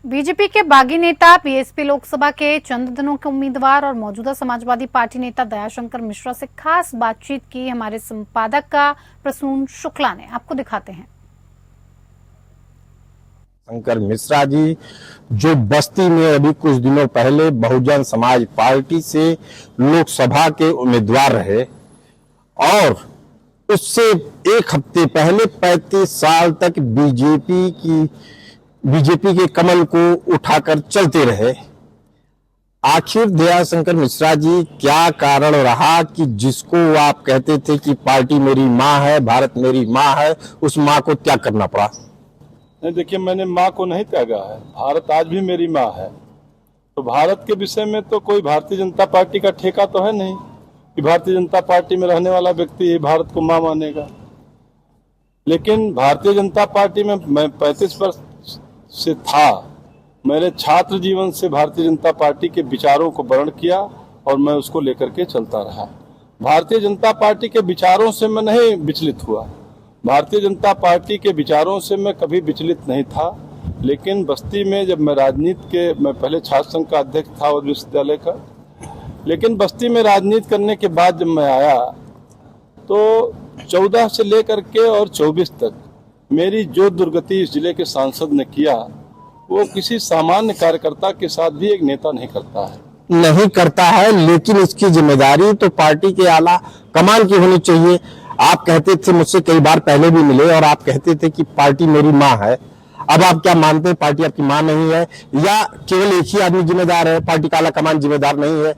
BJP के बागी नेता पीएसपी लोकसभा के चंद दिनों के उम्मीदवार और मौजूदा समाजवादी पार्टी नेता दयाशंकर मिश्रा से खास बातचीत की हमारे संपादक का प्रसून शुक्ला ने। आपको दिखाते हैं। शंकर मिश्रा जी जो बस्ती में अभी कुछ दिनों पहले बहुजन समाज पार्टी से लोकसभा के उम्मीदवार रहे और उससे एक हफ्ते पहले 35 साल तक बीजेपी के कमल को उठाकर चलते रहे। आखिर दयाशंकर मिश्रा जी क्या कारण रहा कि जिसको आप कहते थे कि पार्टी मेरी माँ है, भारत मेरी माँ है, उस माँ को त्याग करना पड़ा? नहीं, देखिए, मैंने माँ को नहीं त्यागा है। भारत आज भी मेरी माँ है। तो भारत के विषय में तो कोई भारतीय जनता पार्टी का ठेका तो है नहीं कि भारतीय जनता पार्टी में रहने वाला व्यक्ति ही भारत को माँ मानेगा। लेकिन भारतीय जनता पार्टी में मैं 35 वर्ष से था। मैंने छात्र जीवन से भारतीय जनता पार्टी के विचारों को ग्रहण किया और मैं उसको लेकर के चलता रहा। भारतीय जनता पार्टी के विचारों से मैं नहीं विचलित हुआ। भारतीय जनता पार्टी के विचारों से मैं कभी विचलित नहीं था। लेकिन बस्ती में जब मैं मैं पहले छात्र संघ का अध्यक्ष था और विश्वविद्यालय का, लेकिन बस्ती में राजनीति करने के बाद जब मैं आया तो 14 से लेकर के और 24 तक मेरी जो दुर्गति इस जिले के सांसद ने किया वो किसी सामान्य कार्यकर्ता के साथ भी एक नेता नहीं करता है। लेकिन इसकी जिम्मेदारी तो पार्टी के आला कमान की होनी चाहिए। आप कहते थे, मुझसे कई बार पहले भी मिले और आप कहते थे कि पार्टी मेरी माँ है। अब आप क्या मानते हैं, पार्टी आपकी माँ नहीं है या केवल एक ही आदमी जिम्मेदार है, पार्टी का आला कमान जिम्मेदार नहीं है?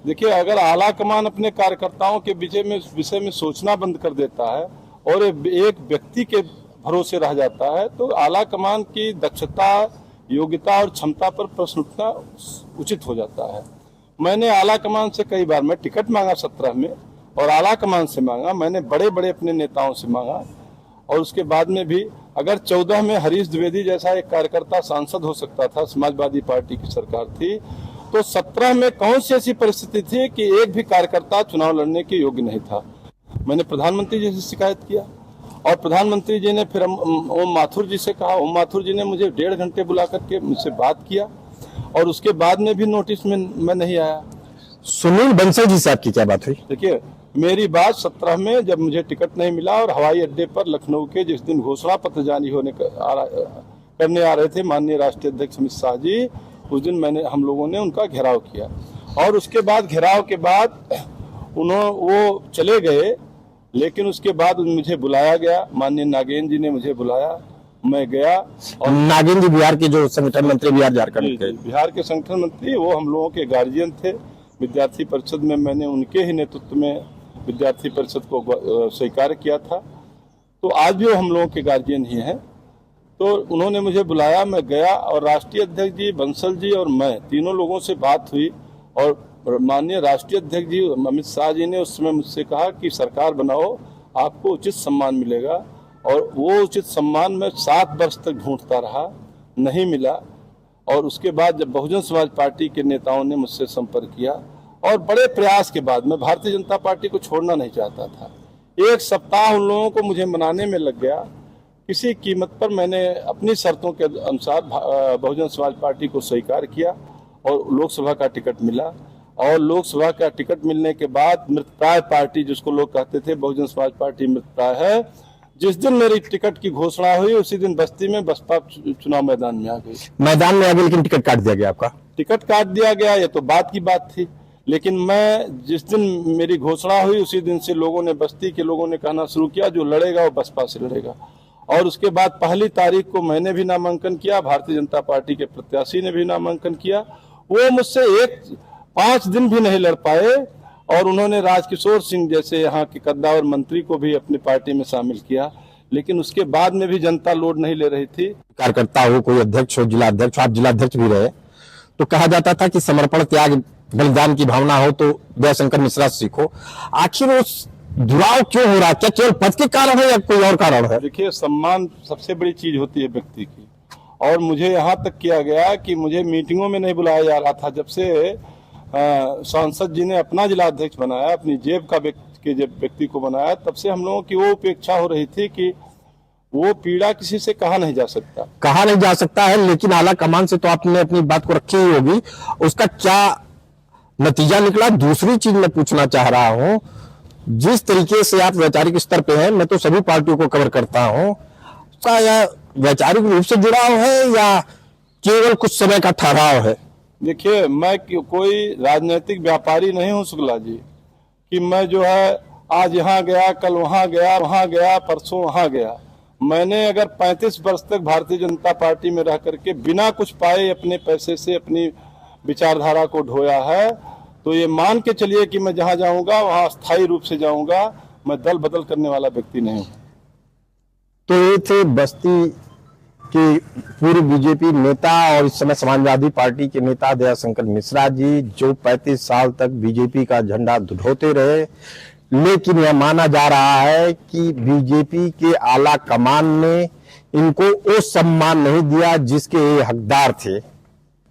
देखिए, अगर आला कमान अपने कार्यकर्ताओं के विषय में सोचना बंद कर देता है और एक व्यक्ति के भरोसे रह जाता है तो आला कमान की दक्षता, योग्यता और क्षमता पर प्रश्न उठना उचित हो जाता है। मैंने आला कमान से कई बार मैं टिकट मांगा 17 में और आला कमान से मांगा, मैंने बड़े बड़े अपने नेताओं से मांगा और उसके बाद में भी अगर 14 में हरीश द्विवेदी जैसा एक कार्यकर्ता सांसद हो सकता था, समाजवादी पार्टी की सरकार थी, तो 17 में कौन सी ऐसी परिस्थिति थी कि एक भी कार्यकर्ता चुनाव लड़ने के योग्य नहीं था। मैंने प्रधानमंत्री जी से शिकायत किया और प्रधानमंत्री जी ने फिर ओम माथुर जी से कहा। ओम माथुर जी ने मुझे 1.5 घंटे बुला करके मुझसे बात किया और उसके बाद में भी नोटिस में मैं नहीं आया। सुनील बंसल जी से आपकी क्या बात हुई? देखिए, मेरी बात 17 में जब मुझे टिकट नहीं मिला और हवाई अड्डे पर लखनऊ के जिस दिन घोषणा पत्र जारी करने आ रहे थे माननीय राष्ट्रीय अध्यक्ष अमित शाह जी, उस दिन हम लोगों ने उनका घेराव किया और उसके बाद घेराव के बाद वो चले गए। लेकिन उसके बाद मुझे बुलाया गया, माननीय नागेंद्र जी ने मुझे बुलाया, मैं गया। और नागेंद्र जी बिहार के जो संगठन मंत्री, बिहार झारखंड के बिहार के संगठन मंत्री, वो हम लोगों के गार्जियन थे। विद्यार्थी परिषद में मैंने उनके ही नेतृत्व में विद्यार्थी परिषद को स्वीकार किया था, तो आज भी वो हम लोगों के गार्जियन ही हैं। तो उन्होंने मुझे बुलाया, मैं गया और राष्ट्रीय अध्यक्ष जी, बंसल जी और मैं तीनों लोगों से बात हुई और माननीय राष्ट्रीय अध्यक्ष जी अमित शाह जी ने उस समय मुझसे कहा कि सरकार बनाओ, आपको उचित सम्मान मिलेगा। और वो उचित सम्मान मैं 7 वर्ष तक ढूंढता रहा, नहीं मिला। और उसके बाद जब बहुजन समाज पार्टी के नेताओं ने मुझसे संपर्क किया और बड़े प्रयास के बाद मैं भारतीय जनता पार्टी को छोड़ना नहीं चाहता था। 1 सप्ताह उन लोगों को मुझे मनाने में लग गया। किसी कीमत पर मैंने अपनी शर्तों के अनुसार बहुजन समाज पार्टी को स्वीकार किया और लोकसभा का टिकट मिला। और लोकसभा का टिकट मिलने के बाद मृतप्राय पार्टी, जिसको लोग कहते थे बहुजन समाज पार्टी मृतप्राय है, जिस दिन मेरी टिकट की घोषणा हुई उसी दिन बस्ती में बसपा चुनाव मैदान में आ गई। लेकिन टिकट काट दिया गया आपका? टिकट काट दिया गया, ये तो बात की बात थी। लेकिन मैं जिस दिन मेरी घोषणा हुई उसी दिन से लोगों ने, बस्ती के लोगों ने कहना शुरू किया जो लड़ेगा वो बसपा से लड़ेगा। और उसके बाद 1 तारीख को मैंने भी नामांकन किया, भारतीय जनता पार्टी के प्रत्याशी ने भी नामांकन किया। वो मुझसे 5 दिन भी नहीं लड़ पाए और उन्होंने राजकिशोर सिंह जैसे यहाँ के कद्दावर मंत्री को भी अपनी पार्टी में शामिल किया। लेकिन उसके बाद में भी जनता लोड नहीं ले रही थी। कार्यकर्ता हो, कोई अध्यक्ष हो, जिला अध्यक्ष, आप जिला अध्यक्ष भी रहे, तो कहा जाता था कि समर्पण, त्याग, बलिदान की भावना हो तो दयाशंकर मिश्रा से सीखो। आखिर उस दुराव क्यों हो रहा है? क्या केवल पद के कारण है या कोई और कारण है? देखिए, सम्मान सबसे बड़ी चीज होती है व्यक्ति की। और मुझे यहाँ तक किया गया कि मुझे मीटिंगों में नहीं बुलाया जा रहा था। जब से सांसद जी ने अपना जिला अध्यक्ष बनाया, अपनी जेब का व्यक्ति को बनाया, तब से हम लोगों की वो उपेक्षा हो रही थी कि वो पीड़ा किसी से कहा नहीं जा सकता। कहा नहीं जा सकता है, लेकिन आला कमान से तो आपने अपनी बात को रखी ही होगी, उसका क्या नतीजा निकला? दूसरी चीज मैं पूछना चाह रहा हूं, जिस तरीके से आप वैचारिक स्तर पे हैं, मैं तो सभी पार्टियों को कवर करता हूं, उसका यह वैचारिक रूप से जुड़ाव है या केवल कुछ समय का ठहराव है? देखिए, मैं कोई राजनीतिक व्यापारी नहीं हूं शुक्ला जी, कि मैं जो है आज यहाँ गया, कल वहां गया, परसों वहां गया। मैंने अगर 35 वर्ष तक भारतीय जनता पार्टी में रह करके बिना कुछ पाए अपने पैसे से अपनी विचारधारा को ढोया है, तो ये मान के चलिए कि मैं जहां जाऊंगा वहां स्थायी रूप से जाऊंगा। मैं दल बदल करने वाला व्यक्ति नहीं हूं। तो ये थे बस्ती के पूर्व बीजेपी नेता और इस समय समाजवादी पार्टी के नेता दयाशंकर मिश्रा जी, जो 35 साल तक बीजेपी का झंडा ढोते रहे, लेकिन यह माना जा रहा है कि बीजेपी के आला कमान ने इनको वो सम्मान नहीं दिया जिसके ये हकदार थे।